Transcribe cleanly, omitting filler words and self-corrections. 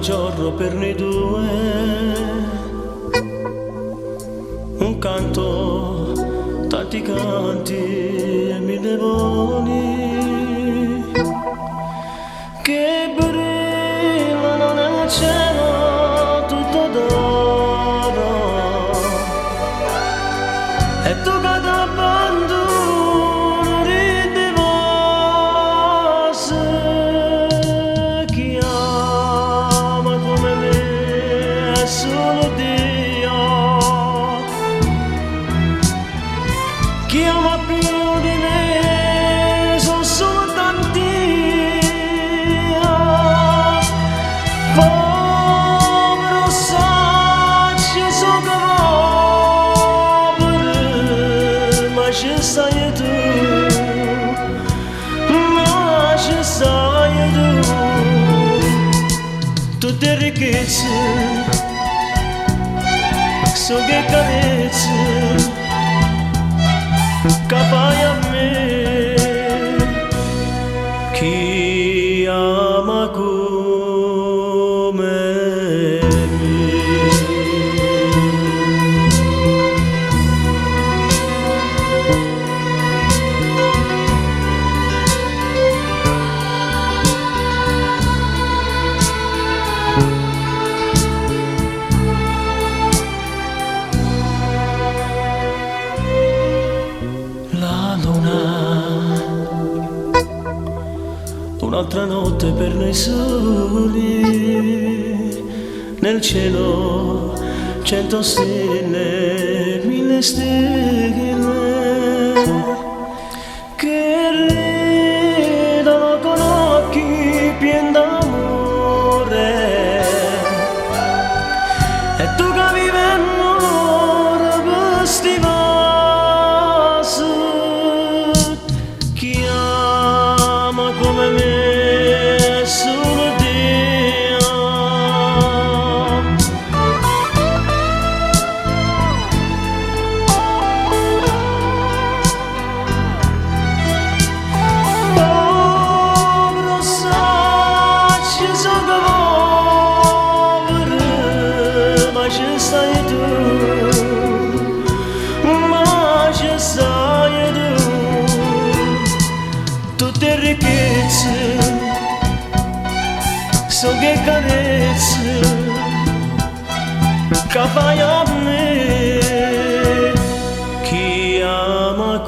giorno per noi due, un canto, tanti canti e mille voli che brillano nel cielo tutto d'oro, e tu che t'abbandono ridi vose, chi ama come me è solo Dio, chi ama più di me sono solo tanti. Povero saggio sono povero, ma ci sei tu, ma ci sei tu. Tutte ricchezze, so che carezze che fai a me, chi ama come me. La luna, un'altra notte per noi soli, nel cielo 100 stelle, 1000 stelle che ridono con occhi pieni d'amore, e tu che vivi amore per sti vasi, chi ama come me è solo Dio, povero saggio sono povero, ma ci sei tu, ma ci sei tu. Tutte ricchezze, so che carezze che fai a me, chi ama